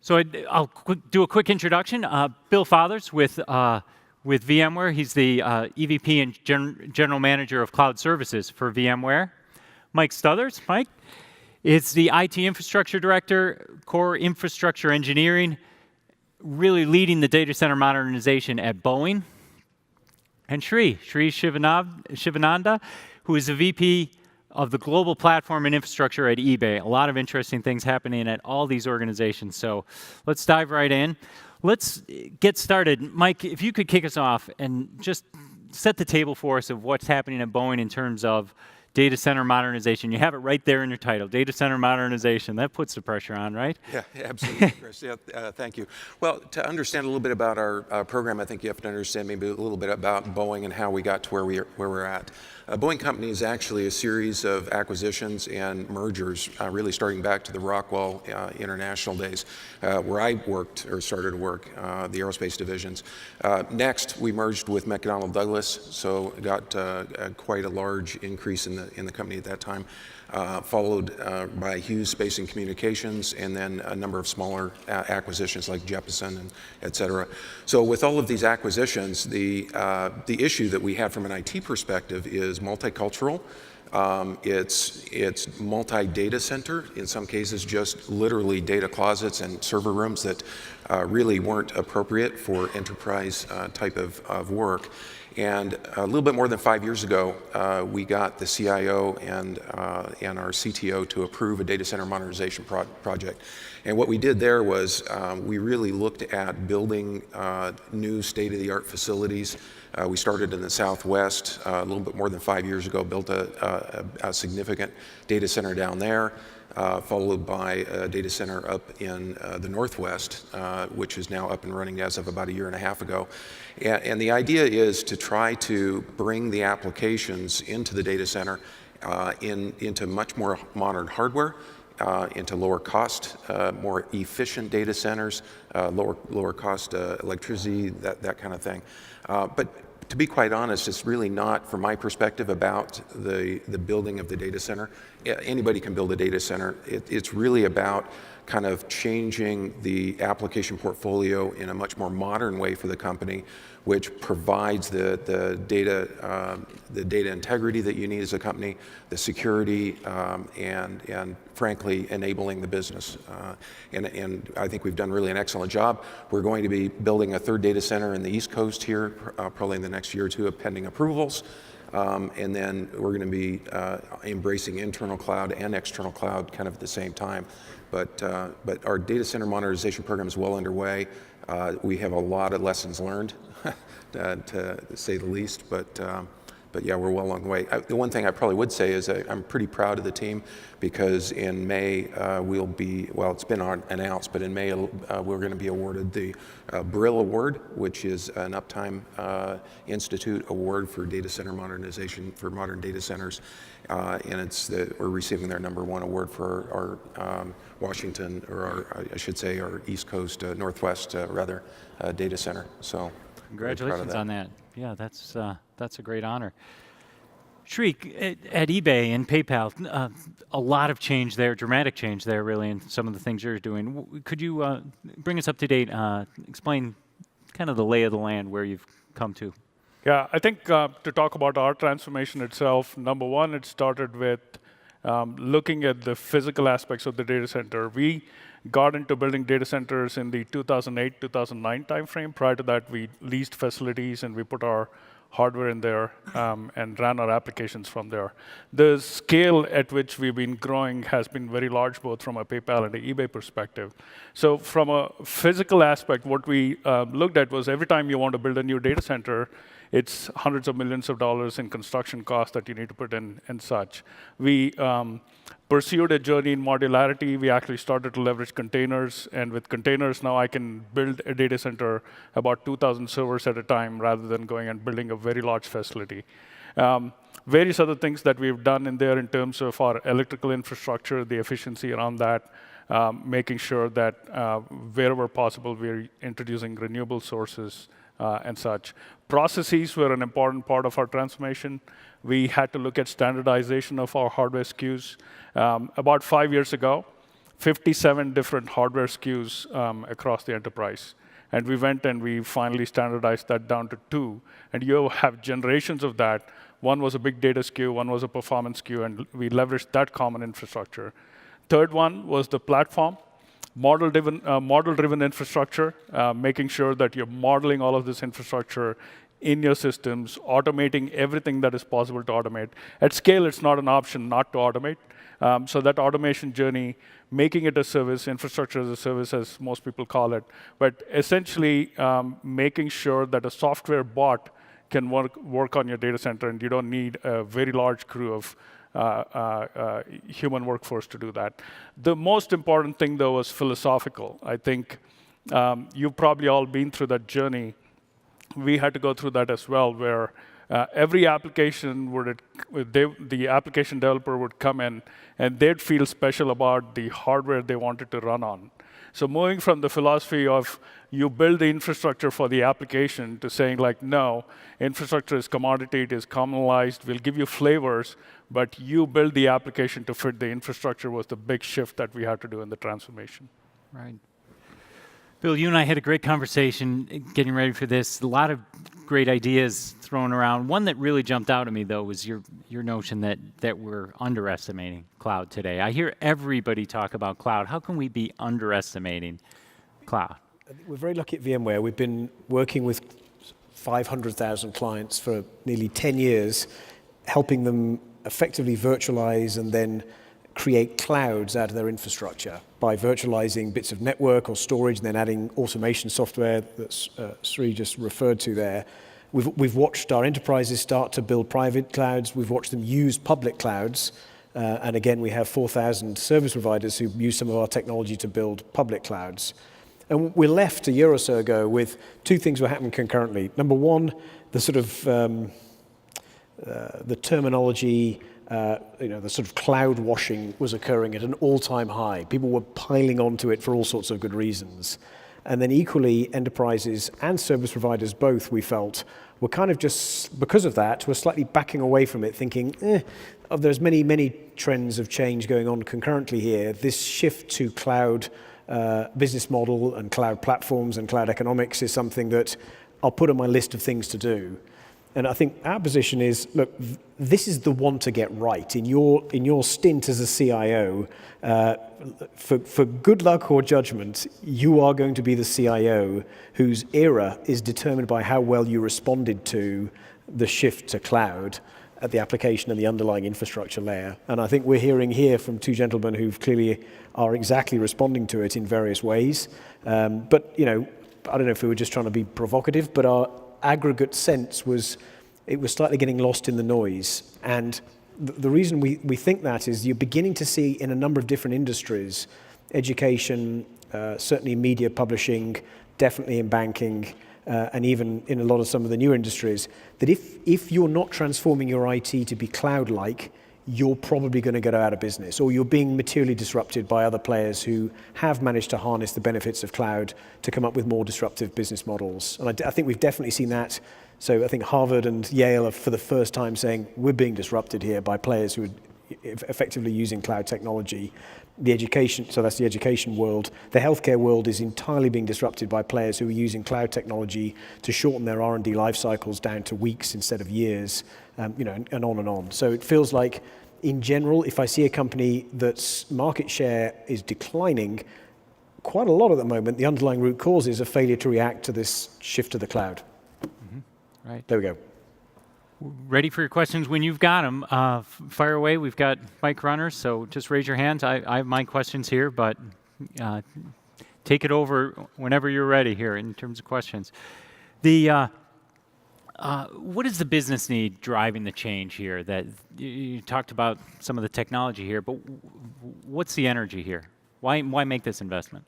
So I'll do a quick introduction. Bill Fathers with VMware. He's the EVP and General Manager of Cloud Services for VMware. Mike Stothers, Mike, is the IT Infrastructure Director, Core Infrastructure Engineering, really leading the data center modernization at Boeing. And Sri Shivananda, who is the VP of the Global Platform and Infrastructure at eBay. A lot of interesting things happening at all these organizations. So let's dive right in. Let's get started. Mike, if you could kick us off and just set the table for us of what's happening at Boeing in terms of data center modernization. You have it right there in your title, data center modernization. That puts the pressure on, right? Yeah, absolutely, Chris. Yeah, thank you. Well, to understand a little bit about our program, I think you have to understand maybe a little bit about Boeing and how we got to where we're at. Boeing Company is actually a series of acquisitions and mergers, really starting back to the Rockwell International days, where I worked or started to work, the aerospace divisions. Next, we merged with McDonnell Douglas, so got quite a large increase in the company at that time. Followed by Hughes Space and Communications, and then a number of smaller acquisitions like Jeppesen and et cetera. So with all of these acquisitions, the issue that we have from an IT perspective is multicultural. It's multi-data center, in some cases just literally data closets and server rooms that really weren't appropriate for enterprise type of work. And a little bit more than 5 years ago, we got the CIO and our CTO to approve a data center modernization project. And what we did there was we really looked at building new state-of-the-art facilities. We started in the Southwest a little bit more than 5 years ago, built a significant data center down there. Followed by a data center up in the Northwest, which is now up and running as of about a year and a half ago. And the idea is to try to bring the applications into the data center into much more modern hardware, into lower cost, more efficient data centers, lower cost electricity, that kind of thing. But to be quite honest, it's really not, from my perspective, about the building of the data center. Anybody can build a data center. It's really about kind of changing the application portfolio in a much more modern way for the company, which provides the data integrity that you need as a company, the security, and frankly, enabling the business. And I think we've done really an excellent job. We're going to be building a third data center in the East Coast here, probably in the next year or two, pending approvals. And then we're going to be embracing internal cloud and external cloud kind of at the same time. But our data center modernization program is well underway. We have a lot of lessons learned, to say the least. But yeah, we're well along the way. The one thing I probably would say is I'm pretty proud of the team because in May we'll be, well, it's been announced, but in May we're going to be awarded the Brill Award, which is an Uptime Institute award for data center modernization for modern data centers. And we're receiving their #1 award for our Washington, or I should say our East Coast, Northwest rather, data center. So congratulations on that. Yeah, that's a great honor. Sri, at eBay and PayPal, a lot of change there, dramatic change there, really, in some of the things you're doing. Could you bring us up to date, explain kind of the lay of the land where you've come to? Yeah, I think to talk about our transformation itself, #1, it started with looking at the physical aspects of the data center. We got into building data centers in the 2008, 2009 timeframe. Prior to that, we leased facilities and we put our hardware in there and ran our applications from there. The scale at which we've been growing has been very large, both from a PayPal and an eBay perspective. So from a physical aspect, what we looked at was every time you want to build a new data center, it's hundreds of millions of dollars in construction costs that you need to put in and such. We pursued a journey in modularity. We actually started to leverage containers. And with containers, now I can build a data center about 2,000 servers at a time rather than going and building a very large facility. Various other things that we've done in there in terms of our electrical infrastructure, the efficiency around that, making sure that wherever possible, we're introducing renewable sources and such. Processes were an important part of our transformation. We had to look at standardization of our hardware SKUs. About 5 years ago, 57 different hardware SKUs across the enterprise. And we went and we finally standardized that down to 2. And you have generations of that. One was a big data SKU, one was a performance SKU, and we leveraged that common infrastructure. Third one was the platform, model-driven infrastructure, making sure that you're modeling all of this infrastructure in your systems, automating everything that is possible to automate. At scale, it's not an option not to automate. So that automation journey, making it a service, infrastructure as a service, as most people call it, but essentially making sure that a software bot can work on your data center, and you don't need a very large crew of human workforce to do that. The most important thing, though, was philosophical. I think you've probably all been through that journey. We had to go through that as well, where every application the application developer would come in, and they'd feel special about the hardware they wanted to run on. So moving from the philosophy of you build the infrastructure for the application to saying, like, no, infrastructure is commodity, it is commonalized, we'll give you flavors, but you build the application to fit the infrastructure was the big shift that we had to do in the transformation. Right. Bill, you and I had a great conversation getting ready for this. A lot of great ideas thrown around. One that really jumped out at me, though, was your notion that we're underestimating cloud today. I hear everybody talk about cloud. How can we be underestimating cloud? We're very lucky at VMware. We've been working with 500,000 clients for nearly 10 years, helping them effectively virtualize and then create clouds out of their infrastructure by virtualizing bits of network or storage and then adding automation software that Sri just referred to there. We've watched our enterprises start to build private clouds. We've watched them use public clouds. And again, we have 4,000 service providers who use some of our technology to build public clouds. And we're left a year or so ago with two things were happening concurrently. Number one, the sort of the terminology, the sort of cloud washing was occurring at an all-time high. People were piling onto it for all sorts of good reasons. And then equally, enterprises and service providers both, we felt, were kind of just, because of that, were slightly backing away from it, thinking, there's many, many trends of change going on concurrently here. This shift to cloud business model and cloud platforms and cloud economics is something that I'll put on my list of things to do. And I think our position is, look, this is the one to get right. In your stint as a CIO, for good luck or judgment, you are going to be the CIO whose era is determined by how well you responded to the shift to cloud at the application and the underlying infrastructure layer. And I think we're hearing here from two gentlemen who clearly are exactly responding to it in various ways. But, I don't know if we were just trying to be provocative, but our aggregate sense was it was slightly getting lost in the noise. And the reason we think that is you're beginning to see in a number of different industries, education, certainly media publishing, definitely in banking, and even in a lot of some of the newer industries, that if you're not transforming your IT to be cloud-like, you're probably going to go out of business, or you're being materially disrupted by other players who have managed to harness the benefits of cloud to come up with more disruptive business models. And I think we've definitely seen that. So I think Harvard and Yale are for the first time saying we're being disrupted here by players who are effectively using cloud technology. The education, so that's the education world. The healthcare world is entirely being disrupted by players who are using cloud technology to shorten their R&D life cycles down to weeks instead of years, and on and on. So it feels like, in general, if I see a company that's market share is declining, quite a lot at the moment, the underlying root cause is a failure to react to this shift to the cloud. Mm-hmm. Right. There we go. Ready for your questions when you've got them. Fire away. We've got mic runners, so just raise your hands. I have my questions here, but take it over whenever you're ready here in terms of questions. What is the business need driving the change here? That you talked about some of the technology here, but what's the energy here? Why make this investment?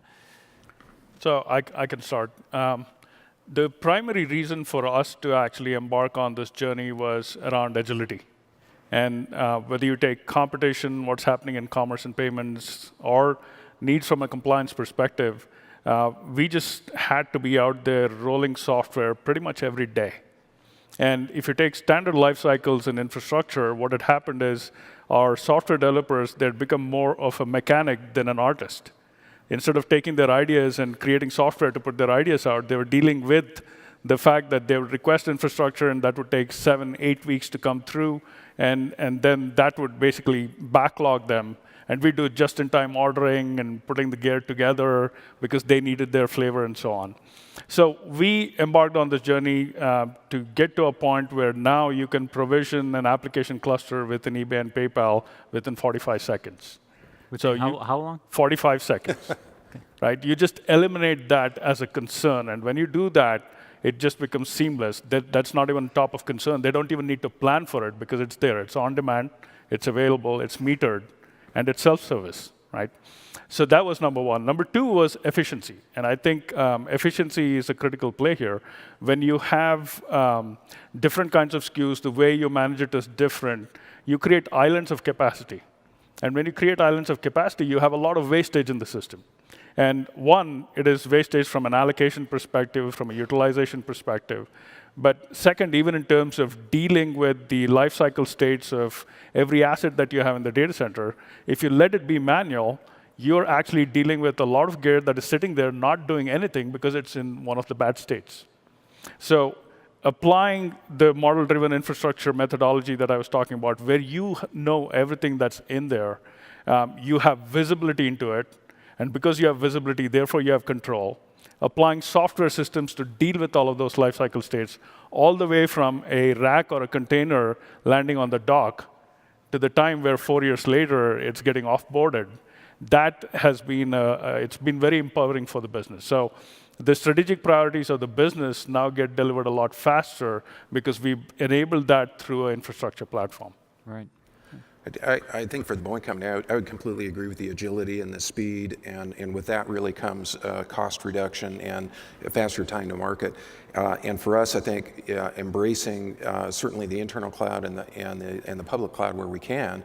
So I can start. The primary reason for us to actually embark on this journey was around agility. And whether you take competition, what's happening in commerce and payments, or needs from a compliance perspective, we just had to be out there rolling software pretty much every day. And if you take standard life cycles in infrastructure, what had happened is our software developers, they'd become more of a mechanic than an artist. Instead of taking their ideas and creating software to put their ideas out, they were dealing with the fact that they would request infrastructure, and that would take 7, 8 weeks to come through, and then that would basically backlog them. And we do just-in-time ordering and putting the gear together because they needed their flavor and so on. So we embarked on this journey to get to a point where now you can provision an application cluster within eBay and PayPal within 45 seconds. So how long? 45 seconds, right? You just eliminate that as a concern. And when you do that, it just becomes seamless. That's not even top of concern. They don't even need to plan for it because it's there. It's on demand, it's available, it's metered, and it's self-service, right? So that was number one. Number two was efficiency. And I think efficiency is a critical play here. When you have different kinds of SKUs, the way you manage it is different. You create islands of capacity. And when you create islands of capacity, you have a lot of wastage in the system. And one, it is wastage from an allocation perspective, from a utilization perspective. But second, even in terms of dealing with the lifecycle states of every asset that you have in the data center, if you let it be manual, you're actually dealing with a lot of gear that is sitting there not doing anything because it's in one of the bad states. So applying the model-driven infrastructure methodology that I was talking about, where you know everything that's in there, you have visibility into it, and because you have visibility, therefore you have control. Applying software systems to deal with all of those lifecycle states, all the way from a rack or a container landing on the dock to the time where 4 years later it's getting offboarded. That has been, it's been very empowering for the business. So the strategic priorities of the business now get delivered a lot faster because we've enabled that through an infrastructure platform. Right. I think for the Boeing company, I would completely agree with the agility and the speed, and with that really comes cost reduction and a faster time to market. And for us, I think embracing certainly the internal cloud and the public cloud where we can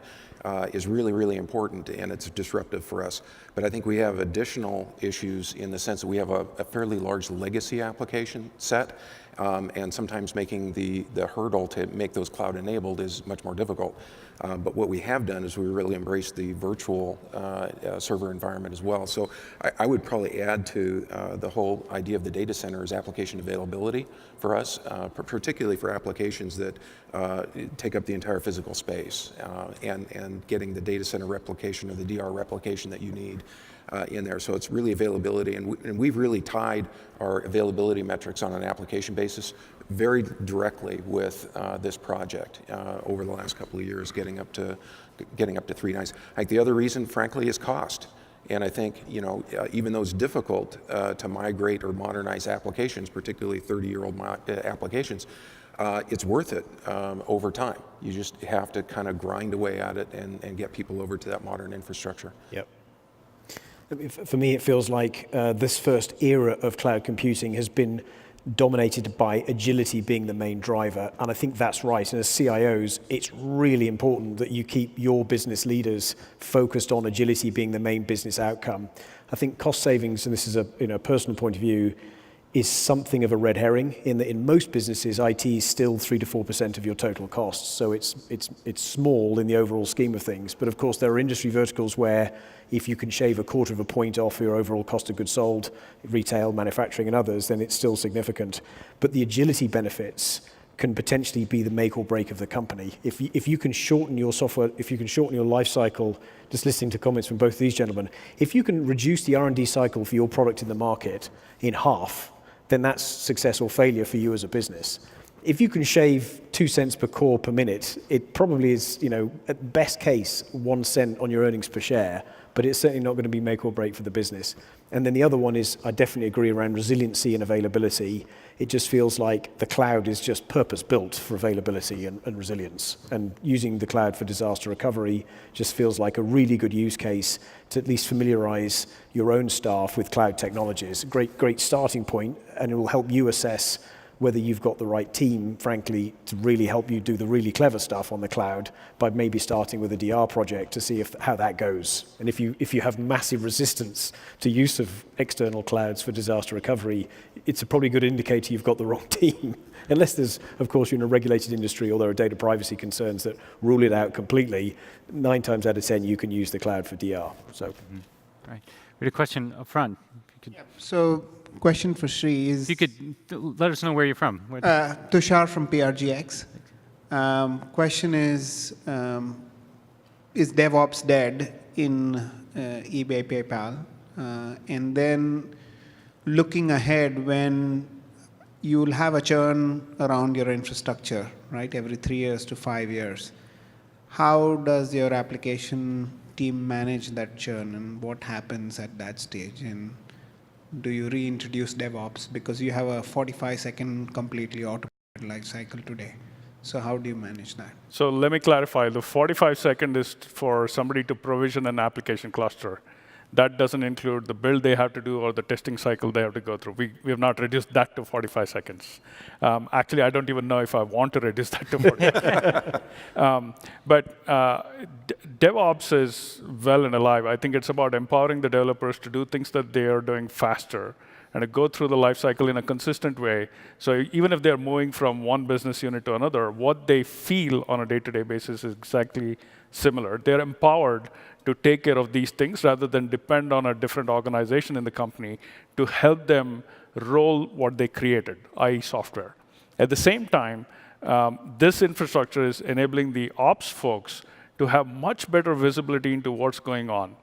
is really, really important, and it's disruptive for us. But I think we have additional issues in the sense that we have a fairly large legacy application set, and sometimes making the hurdle to make those cloud enabled is much more difficult. But what we have done is we really embraced the virtual server environment as well. So I would probably add to the whole idea of the data center is application availability for us, particularly for applications that take up the entire physical space, and getting the data center replication or the DR replication that you need in there. So it's really availability, and we've really tied our availability metrics on an application basis very directly with this project over the last couple of years, getting up to 3 nines. I think the other reason, frankly, is cost. And I think, even though it's difficult to migrate or modernize applications, particularly 30-year-old applications, it's worth it over time. You just have to kind of grind away at it and get people over to that modern infrastructure. Yep. For me, it feels like this first era of cloud computing has been dominated by agility being the main driver, and I think that's right. And as CIOs, it's really important that you keep your business leaders focused on agility being the main business outcome. I think cost savings, and this is a personal point of view, is something of a red herring in that in most businesses, IT is still 3 to 4% of your total costs. So it's small in the overall scheme of things. But of course, there are industry verticals where if you can shave 1/4 of a point off your overall cost of goods sold, retail, manufacturing, and others, then it's still significant. But the agility benefits can potentially be the make or break of the company. If you can shorten your software, if you can shorten your life cycle, just listening to comments from both these gentlemen, if you can reduce the R&D cycle for your product in the market in half, then that's success or failure for you as a business. If you can shave 2 cents per core per minute, it probably is, at best case, 1 cent on your earnings per share, but it's certainly not going to be make or break for the business. And then the other one is, I definitely agree around resiliency and availability. It just feels like the cloud is just purpose-built for availability and resilience. And using the cloud for disaster recovery just feels like a really good use case to at least familiarize your own staff with cloud technologies. Great starting point, and it will help you assess whether you've got the right team, frankly, to really help you do the really clever stuff on the cloud by maybe starting with a DR project to see how that goes. And if you have massive resistance to use of external clouds for disaster recovery, it's a probably good indicator you've got the wrong team. Unless there's, of course, you're in a regulated industry or there are data privacy concerns that rule it out completely, 9 times out of 10 you can use the cloud for DR. So, Right. We had a question up front. So, question for Sri is... If you could let us know where you're from. Tushar from PRGX. Question is DevOps dead in eBay, PayPal? And then looking ahead, when you'll have a churn around your infrastructure, right, every 3 years to 5 years, how does your application team manage that churn, and what happens at that stage? And do you reintroduce DevOps? Because you have a 45-second completely automated life cycle today. So how do you manage that? So let me clarify. The 45-second is for somebody to provision an application cluster. That doesn't include the build they have to do or the testing cycle they have to go through. We have not reduced that to 45 seconds. Actually, I don't even know if I want to reduce that to 45. But DevOps is well and alive. I think it's about empowering the developers to do things that they are doing faster and to go through the life cycle in a consistent way. So even if they're moving from one business unit to another, what they feel on a day-to-day basis is exactly similar. They're empowered to take care of these things rather than depend on a different organization in the company to help them roll what they created, i.e. software. At the same time, this infrastructure is enabling the ops folks to have much better visibility into what's going on.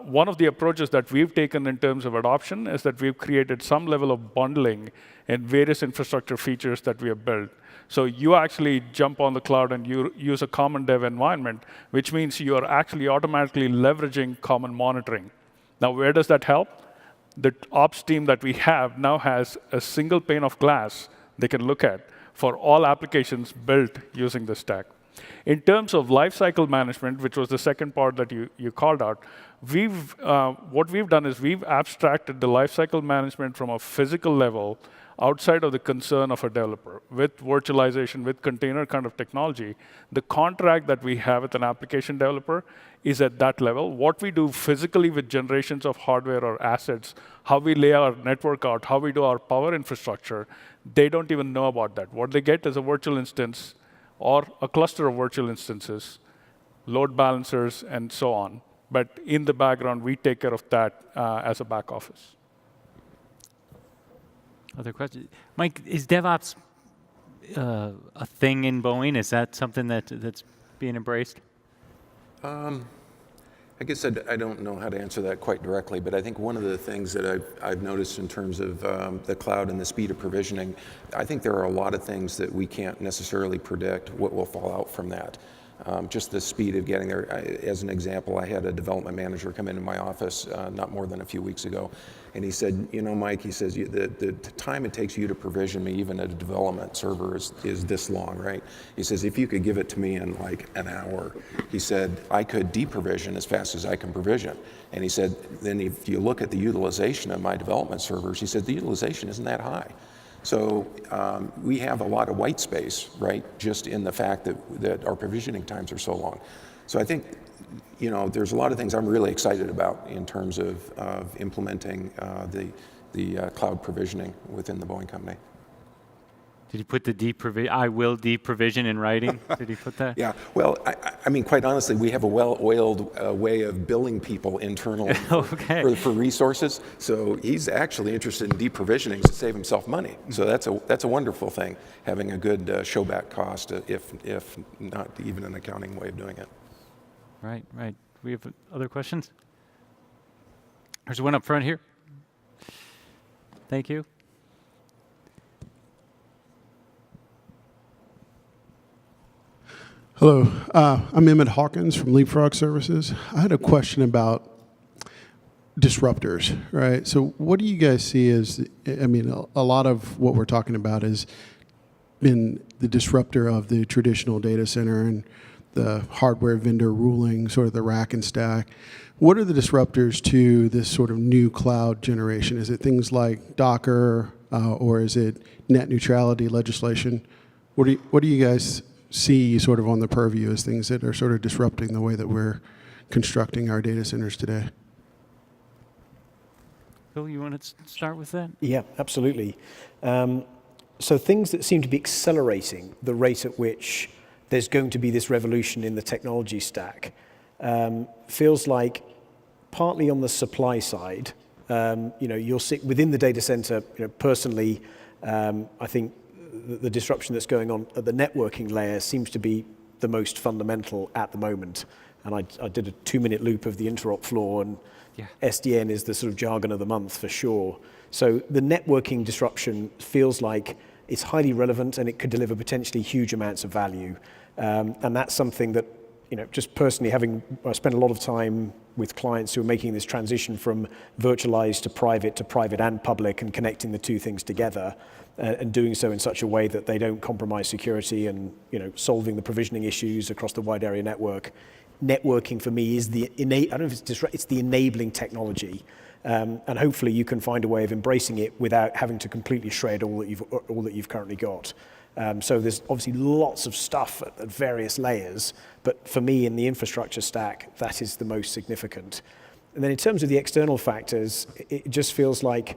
One of the approaches that we've taken in terms of adoption is that we've created some level of bundling in various infrastructure features that we have built. So you actually jump on the cloud and you use a common dev environment, which means you are actually automatically leveraging common monitoring. Now, where does that help? The ops team that we have now has a single pane of glass they can look at for all applications built using this stack. In terms of lifecycle management, which was the second part that you called out, what we've done is we've abstracted the lifecycle management from a physical level outside of the concern of a developer. With virtualization, with container kind of technology, the contract that we have with an application developer is at that level. What we do physically with generations of hardware or assets, how we lay our network out, how we do our power infrastructure, they don't even know about that. What they get is a virtual instance or a cluster of virtual instances, load balancers, and so on. But in the background, we take care of that as a back office. Other questions? Mike, is DevOps a thing in Boeing? Is that something that's being embraced? I guess I don't know how to answer that quite directly, but I think one of the things that I've noticed in terms of the cloud and the speed of provisioning, I think there are a lot of things that we can't necessarily predict what will fall out from that. Just the speed of getting there. As an example, I had a development manager come into my office not more than a few weeks ago, and he said, you know, Mike, he says, the time it takes you to provision me, even at a development server, is this long, right? He says, if you could give it to me in like an hour, he said, I could deprovision as fast as I can provision. And he said, then if you look at the utilization of my development servers, he said, the utilization isn't that high. So we have a lot of white space, right, just in the fact that our provisioning times are so long. So I think, you know, there's a lot of things I'm really excited about in terms of implementing the cloud provisioning within the Boeing company. Did he put the I will deprovision in writing? Did he put that? Yeah, well, I mean, quite honestly, we have a well-oiled way of billing people internally for resources. So he's actually interested in deprovisioning to save himself money. So that's a wonderful thing, having a good showback cost, if not even an accounting way of doing it. Right, right. We have other questions? There's one up front here. Thank you. Hello, I'm Emmett Hawkins from Leapfrog Services. I had a question about disruptors, right? So what do you guys see as, I mean, a lot of what we're talking about has been the disruptor of the traditional data center and the hardware vendor ruling, sort of the rack and stack. What are the disruptors to this sort of new cloud generation? Is it things like Docker, or is it net neutrality legislation? What do you guys see sort of on the purview as things that are sort of disrupting the way that we're constructing our data centers today? Bill, you want to start with that? Yeah, absolutely. So things that seem to be accelerating the rate at which there's going to be this revolution in the technology stack feels like partly on the supply side. You'll see within the data center. Personally, I think the disruption that's going on at the networking layer seems to be the most fundamental at the moment. And I did a 2-minute loop of the interop floor, and SDN is the sort of jargon of the month for sure. So the networking disruption feels like it's highly relevant, and it could deliver potentially huge amounts of value. And that's something that, just personally I spent a lot of time with clients who are making this transition from virtualized to private and public, and connecting the two things together, and doing so in such a way that they don't compromise security, and solving the provisioning issues across the wide area network. Networking for me is I don't know if it's the enabling technology, and hopefully you can find a way of embracing it without having to completely shred all that you've currently got. So there's obviously lots of stuff at various layers, but for me in the infrastructure stack, that is the most significant. And then in terms of the external factors, it just feels like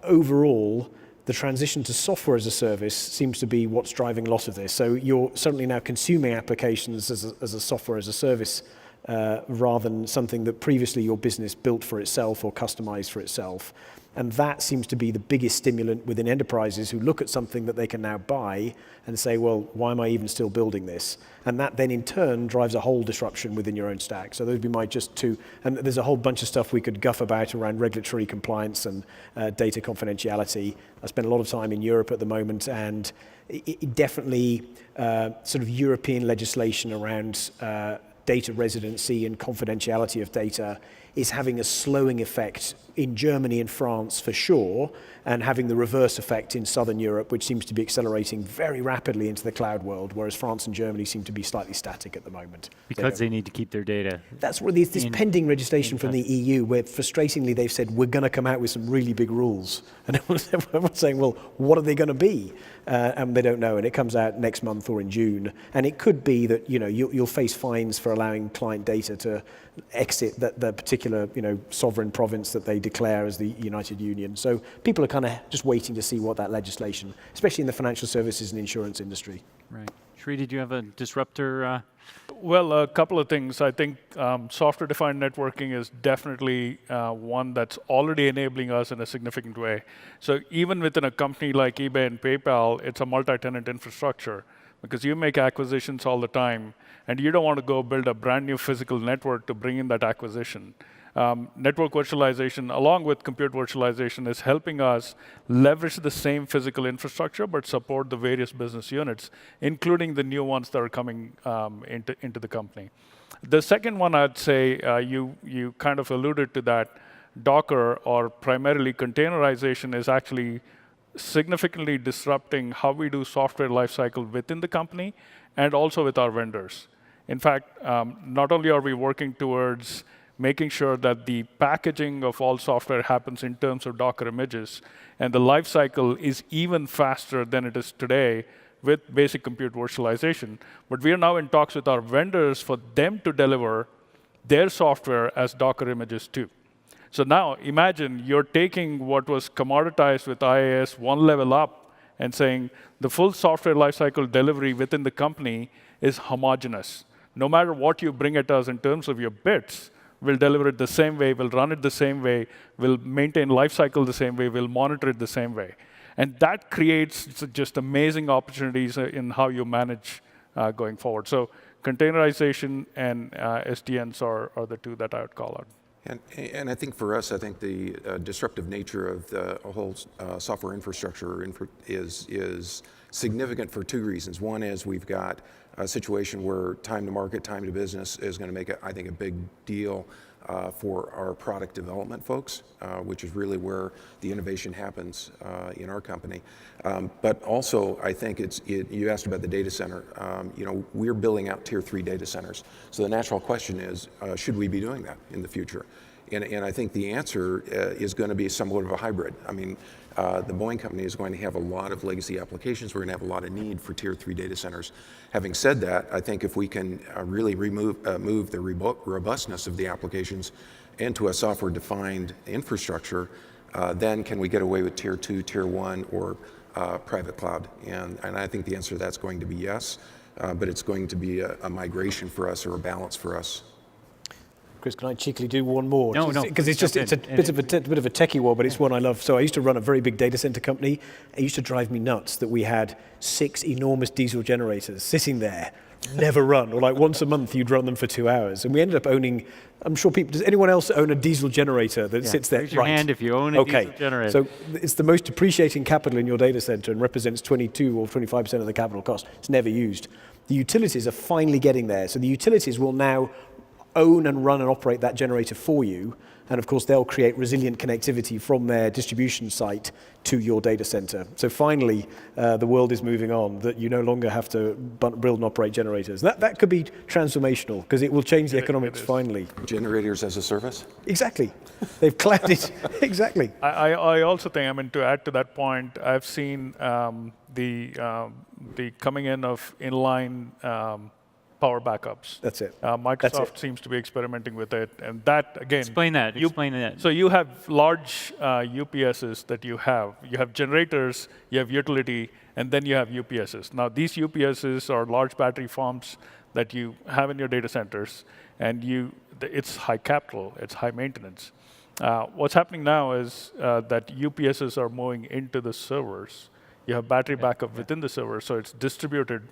overall, the transition to software as a service seems to be what's driving a lot of this. So you're certainly now consuming applications as a software as a service, rather than something that previously your business built for itself or customized for itself. And that seems to be the biggest stimulant within enterprises who look at something that they can now buy and say, well, why am I even still building this? And that then in turn drives a whole disruption within your own stack. So those would be my just two. And there's a whole bunch of stuff we could guff about around regulatory compliance and data confidentiality. I spend a lot of time in Europe at the moment, and it definitely sort of European legislation around data residency and confidentiality of data is having a slowing effect in Germany and France for sure, and having the reverse effect in Southern Europe, which seems to be accelerating very rapidly into the cloud world, whereas France and Germany seem to be slightly static at the moment. Because they need to keep their data. That's where there's this pending legislation from the EU, where frustratingly they've said, we're going to come out with some really big rules. And everyone's saying, well, what are they going to be? And they don't know, and it comes out next month or in June. And it could be that you'll face fines for allowing client data to exit the particular sovereign province that they declare as the United Union. So people are kind of just waiting to see what that legislation, especially in the financial services and insurance industry. Right. Sri, did you have a disruptor? Well, a couple of things. I think software-defined networking is definitely one that's already enabling us in a significant way. So even within a company like eBay and PayPal, it's a multi-tenant infrastructure, because you make acquisitions all the time, and you don't want to go build a brand new physical network to bring in that acquisition. Network virtualization, along with compute virtualization, is helping us leverage the same physical infrastructure, but support the various business units, including the new ones that are coming into the company. The second one, I'd say, you kind of alluded to that, Docker, or primarily containerization, is actually significantly disrupting how we do software lifecycle within the company and also with our vendors. In fact, not only are we working towards making sure that the packaging of all software happens in terms of Docker images, and the lifecycle is even faster than it is today with basic compute virtualization. But we are now in talks with our vendors for them to deliver their software as Docker images too. So now imagine you're taking what was commoditized with IaaS one level up and saying the full software lifecycle delivery within the company is homogeneous. No matter what you bring at us in terms of your bits, we'll deliver it the same way, we'll run it the same way, we'll maintain lifecycle the same way, we'll monitor it the same way. And that creates just amazing opportunities in how you manage going forward. So containerization and SDNs are the two that I would call out. And I think for us, I think the disruptive nature of the whole software infrastructure is significant for two reasons. One is we've got a situation where time to market, time to business is going to make, I think, a big deal for our product development folks, which is really where the innovation happens in our company. But also, I think you asked about the data center. We're building out tier 3 data centers. So the natural question is, should we be doing that in the future? And I think the answer is going to be somewhat of a hybrid. I mean, the Boeing company is going to have a lot of legacy applications. We're going to have a lot of need for tier 3 data centers. Having said that, I think if we can really move the robustness of the applications into a software-defined infrastructure, then can we get away with tier 2, tier 1, or private cloud? And I think the answer to that's going to be yes, but it's going to be a migration for us or a balance for us. Chris, can I cheekily do one more? No. Because it's a bit of a techie one, but it's one I love. So I used to run a very big data center company. It used to drive me nuts that we had 6 enormous diesel generators sitting there, never run, or like once a month you'd run them for 2 hours. And we ended up owning, I'm sure people, does anyone else own a diesel generator that sits there? Raise your hand if you own a diesel generator. So it's the most depreciating capital in your data center and represents 22 or 25% of the capital cost. It's never used. The utilities are finally getting there. So the utilities will now own and run and operate that generator for you. And of course, they'll create resilient connectivity from their distribution site to your data center. So finally, the world is moving on, that you no longer have to build and operate generators. That could be transformational, because it will change the economics finally. Generators as a service? Exactly. They've clouded. Exactly. I also think, I mean, to add to that point, I've seen the coming in of inline power backups. That's it. Microsoft seems to be experimenting with it, and that again. Explain that. So you have large UPSs that you have. You have generators, you have utility, and then you have UPSs. Now these UPSs are large battery farms that you have in your data centers, and it's high capital, it's high maintenance. What's happening now is that UPSs are moving into the servers. You have battery backup within the server, so it's distributed.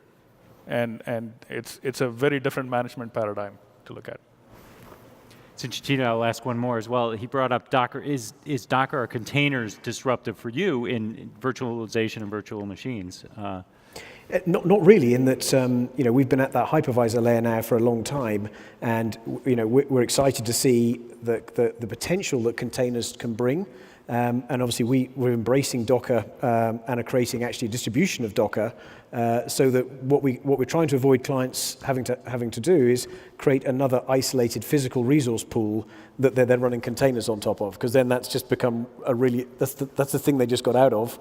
And it's a very different management paradigm to look at. Since Chita, I'll ask one more as well. He brought up Docker. Is Docker or containers disruptive for you in virtualization and virtual machines? Not really, in that we've been at that hypervisor layer now for a long time, and we're excited to see the potential that containers can bring. And obviously, we're embracing Docker and are creating actually a distribution of Docker, so that what we're trying to avoid clients having to do is create another isolated physical resource pool that they're then running containers on top of, because then that's just become that's the thing they just got out of,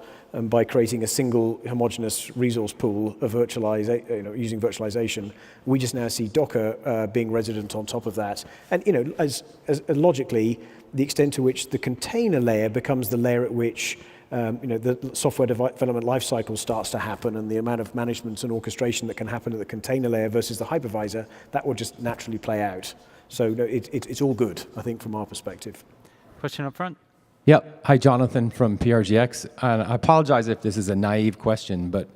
by creating a single homogeneous resource pool of using virtualization. We just now see Docker being resident on top of that, and as logically, the extent to which the container layer becomes the layer at which the software development lifecycle starts to happen, and the amount of management and orchestration that can happen at the container layer versus the hypervisor, that will just naturally play out. So it's all good, I think, from our perspective. Question up front. Yep. Hi, Jonathan from PRGX. And I apologize if this is a naive question, but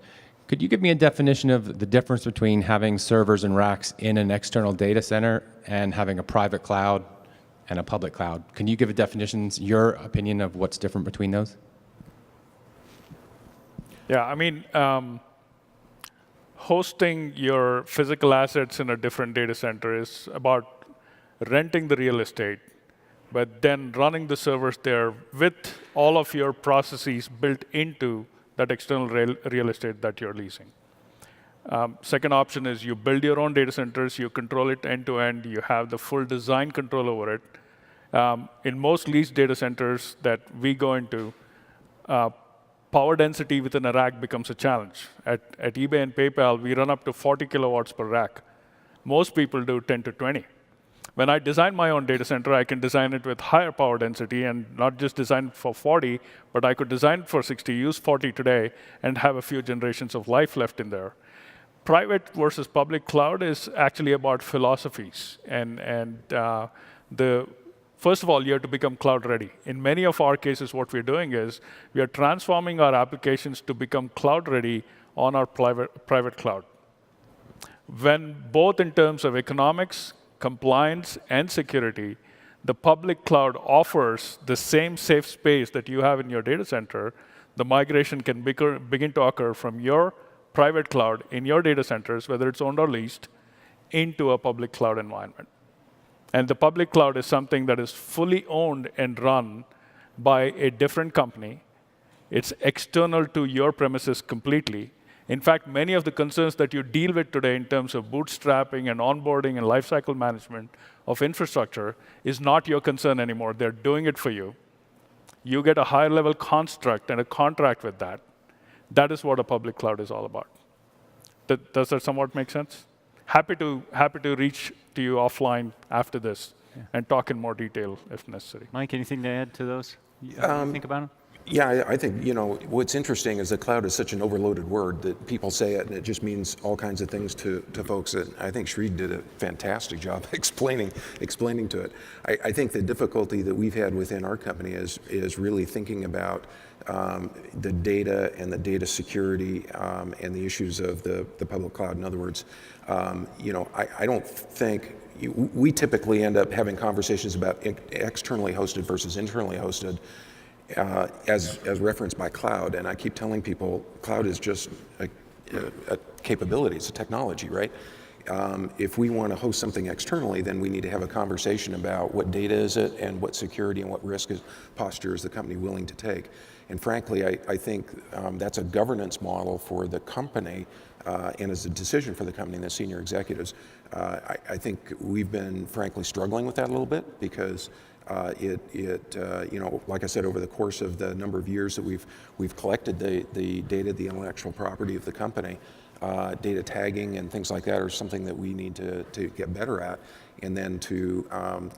could you give me a definition of the difference between having servers and racks in an external data center and having a private cloud and a public cloud? Can you give a definition, your opinion of what's different between those? Yeah, I mean, hosting your physical assets in a different data center is about renting the real estate, but then running the servers there with all of your processes built into that external real estate that you're leasing. Second option is you build your own data centers, you control it end to end, you have the full design control over it. In most leased data centers that we go into, power density within a rack becomes a challenge. At eBay and PayPal, we run up to 40 kilowatts per rack. Most people do 10 to 20. When I design my own data center, I can design it with higher power density and not just design for 40, but I could design it for 60, use 40 today, and have a few generations of life left in there. Private versus public cloud is actually about philosophies. First of all, you have to become cloud ready. In many of our cases, what we're doing is we are transforming our applications to become cloud ready on our private cloud. When both in terms of economics, compliance, and security, the public cloud offers the same safe space that you have in your data center, the migration can begin to occur from your private cloud in your data centers, whether it's owned or leased, into a public cloud environment. And the public cloud is something that is fully owned and run by a different company. It's external to your premises completely, In fact, many of the concerns that you deal with today in terms of bootstrapping and onboarding and lifecycle management of infrastructure is not your concern anymore. They're doing it for you. You get a higher level construct and a contract with that. That is what a public cloud is all about. Does that somewhat make sense? Happy to reach to you offline after this and talk in more detail if necessary. Mike, anything to add to those? You think about them? Yeah, I think, what's interesting is the cloud is such an overloaded word that people say it and it just means all kinds of things to folks. And I think Sri did a fantastic job explaining to it. I think the difficulty that we've had within our company is really thinking about the data and the data security and the issues of the public cloud. In other words, I don't think we typically end up having conversations about externally hosted versus internally hosted as referenced by cloud. And I keep telling people cloud is just a capability, it's a technology, right? If we want to host something externally, then we need to have a conversation about what data is it and what security and what risk posture is the company willing to take. And frankly, I think that's a governance model for the company and as a decision for the company and the senior executives. I think we've been frankly struggling with that a little bit because like I said, over the course of the number of years that we've collected the data, the intellectual property of the company, data tagging and things like that are something that we need to get better at, and then to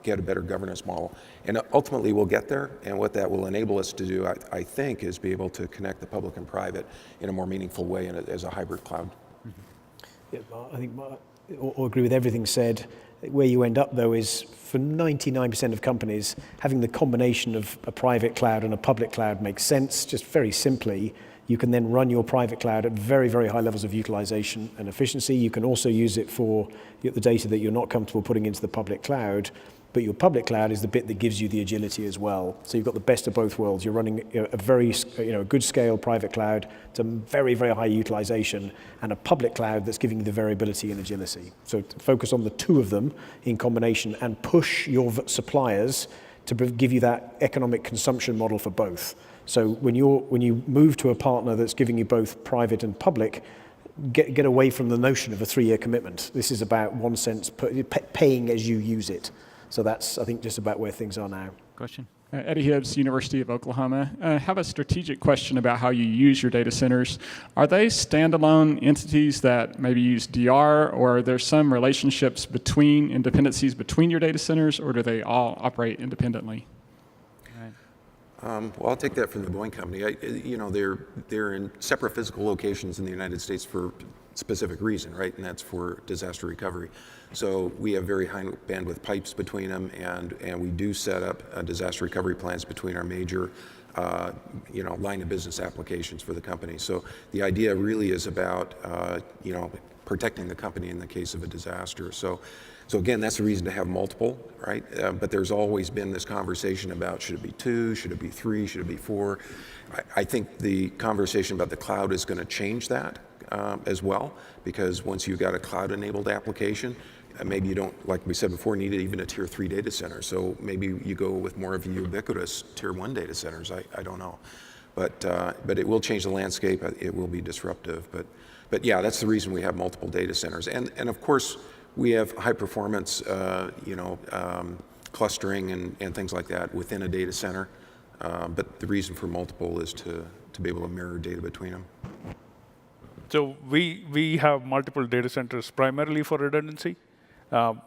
get a better governance model. And ultimately we'll get there, and what that will enable us to do, I think, is be able to connect the public and private in a more meaningful way as a hybrid cloud. Yeah, I think I'll agree with everything said. Where you end up, though, is for 99% of companies, having the combination of a private cloud and a public cloud makes sense. Just very simply, you can then run your private cloud at very, very high levels of utilization and efficiency. You can also use it for the data that you're not comfortable putting into the public cloud. But your public cloud is the bit that gives you the agility as well. So you've got the best of both worlds. You're running a very good scale private cloud to very, very high utilization, and a public cloud that's giving you the variability and agility. So to focus on the two of them in combination and push your suppliers to give you that economic consumption model for both. So when you move to a partner that's giving you both private and public, get away from the notion of a 3-year commitment. This is about 1 cent paying as you use it. So that's, I think, just about where things are now. Question? Eddie Hibbs, University of Oklahoma. I have a strategic question about how you use your data centers. Are they standalone entities that maybe use DR, or are there some relationships dependencies between your data centers, or do they all operate independently? Well, I'll take that from the Boeing company. They're in separate physical locations in the United States for specific reason, right? And that's for disaster recovery. So we have very high bandwidth pipes between them, and we do set up disaster recovery plans between our major line of business applications for the company. So the idea really is about protecting the company in the case of a disaster. So again, that's the reason to have multiple, right? But there's always been this conversation about should it be 2, should it be 3, should it be 4? I think the conversation about the cloud is going to change that as well, because once you've got a cloud-enabled application, maybe you don't, like we said before, need even a tier 3 data center. So maybe you go with more of ubiquitous tier 1 data centers. I don't know, but it will change the landscape. It will be disruptive. But yeah, that's the reason we have multiple data centers. And of course, we have high performance, clustering and things like that within a data center. But the reason for multiple is to be able to mirror data between them. So we have multiple data centers primarily for redundancy.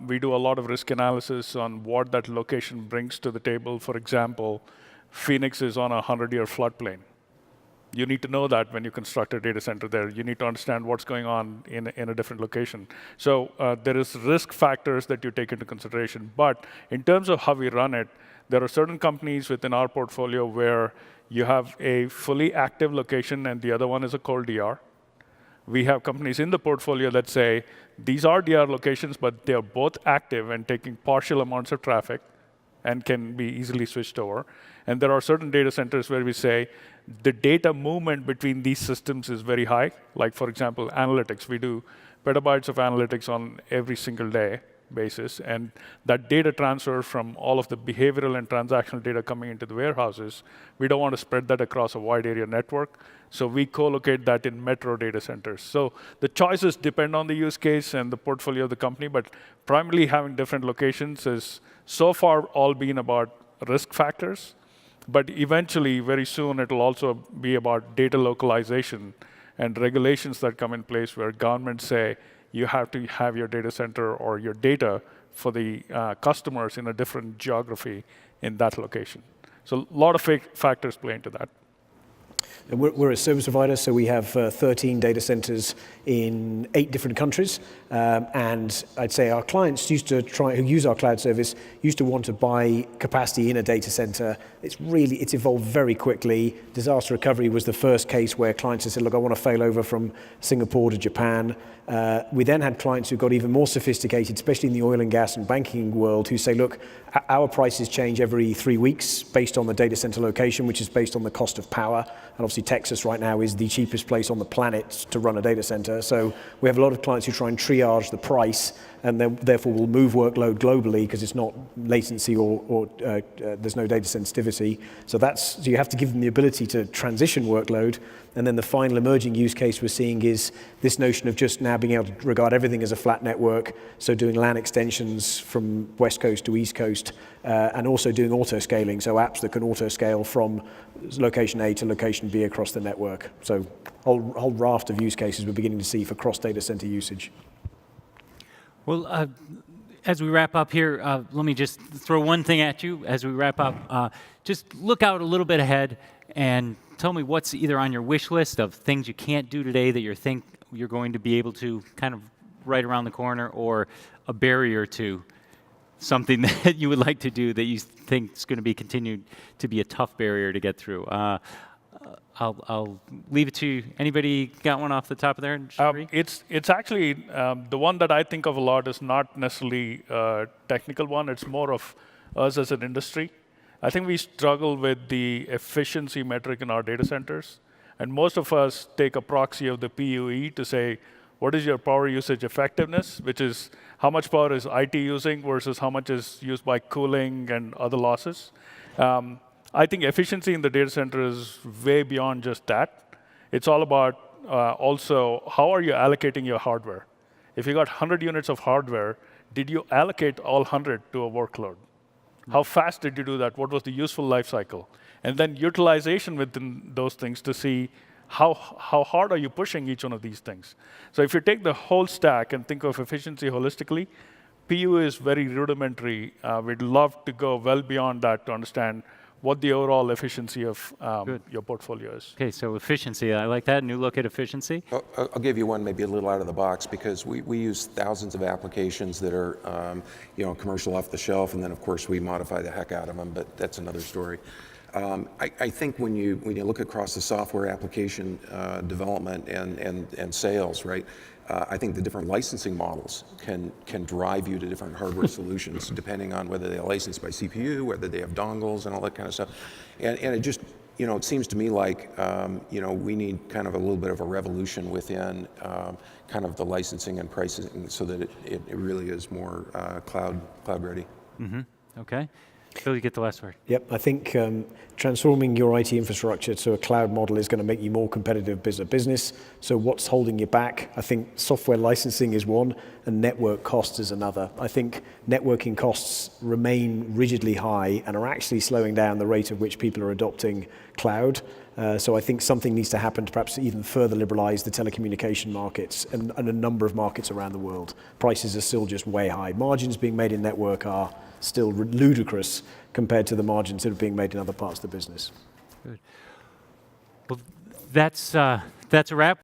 We do a lot of risk analysis on what that location brings to the table. For example, Phoenix is on a 100-year floodplain. You need to know that when you construct a data center there. You need to understand what's going on in a different location. So there is risk factors that you take into consideration. But in terms of how we run it, there are certain companies within our portfolio where you have a fully active location and the other one is a cold DR. We have companies in the portfolio that say, these are DR locations, but they are both active and taking partial amounts of traffic and can be easily switched over. And there are certain data centers where we say, the data movement between these systems is very high. Like, for example, analytics. We do petabytes of analytics on every single day. basis, and that data transfer from all of the behavioral and transactional data coming into the warehouses, we don't want to spread that across a wide area network, so we co-locate that in metro data centers. So the choices depend on the use case and the portfolio of the company, but primarily having different locations is so far all been about risk factors, but eventually, very soon, it'll also be about data localization and regulations that come in place where governments say, you have to have your data center or your data for the customers in a different geography in that location. So a lot of factors play into that. And we're a service provider, so we have 13 data centers in 8 different countries. And I'd say our clients who use our cloud service used to want to buy capacity in a data center. It's evolved very quickly. Disaster recovery was the first case where clients had said, look, I want to fail over from Singapore to Japan. We then had clients who got even more sophisticated, especially in the oil and gas and banking world, who say, look, our prices change every 3 weeks based on the data center location, which is based on the cost of power. And obviously Texas right now is the cheapest place on the planet to run a data center. So we have a lot of clients who try and triage the price, and then therefore will move workload globally because it's not latency or there's no data sensitivity. So you have to give them the ability to transition workload. And then the final emerging use case we're seeing is this notion of just now being able to regard everything as a flat network, so doing LAN extensions from West Coast to East Coast, and also doing auto-scaling, so apps that can auto-scale from location A to location B across the network. So whole raft of use cases we're beginning to see for cross-data center usage. Well, as we wrap up here, let me just throw one thing at you as we wrap up. Just look out a little bit ahead and tell me what's either on your wish list of things you can't do today that you think you're going to be able to kind of right around the corner, or a barrier to something that you would like to do that you think is going to be continued to be a tough barrier to get through. I'll leave it to you. Anybody got one off the top of their head? It's actually the one that I think of a lot is not necessarily a technical one. It's more of us as an industry. I think we struggle with the efficiency metric in our data centers. And most of us take a proxy of the PUE to say, what is your power usage effectiveness, which is how much power is IT using versus how much is used by cooling and other losses. I think efficiency in the data center is way beyond just that. It's all about also how are you allocating your hardware. If you got 100 units of hardware, did you allocate all 100 to a workload? How fast did you do that? What was the useful life cycle? And then utilization within those things to see how hard are you pushing each one of these things. So if you take the whole stack and think of efficiency holistically, PU is very rudimentary. We'd love to go well beyond that to understand what the overall efficiency of your portfolio is. Okay, so efficiency, I like that. New look at efficiency. I'll give you one maybe a little out of the box, because we use thousands of applications that are commercial off the shelf, and then of course we modify the heck out of them, but that's another story. I think when you look across the software application development and sales, right? I think the different licensing models can drive you to different hardware solutions depending on whether they're licensed by CPU, whether they have dongles and all that kind of stuff. And it just, it seems to me like, we need kind of a little bit of a revolution within kind of the licensing and pricing so that it really is more cloud ready. Mm-hmm. Okay. Phil, you get the last word. Yep, I think transforming your IT infrastructure to a cloud model is going to make you more competitive as a business. So what's holding you back? I think software licensing is one, and network costs is another. I think networking costs remain rigidly high and are actually slowing down the rate at which people are adopting cloud. So I think something needs to happen to perhaps even further liberalize the telecommunication markets and a number of markets around the world. Prices are still just way high. Margins being made in network are still ludicrous compared to the margins that are being made in other parts of the business. Good. Well, that's a wrap.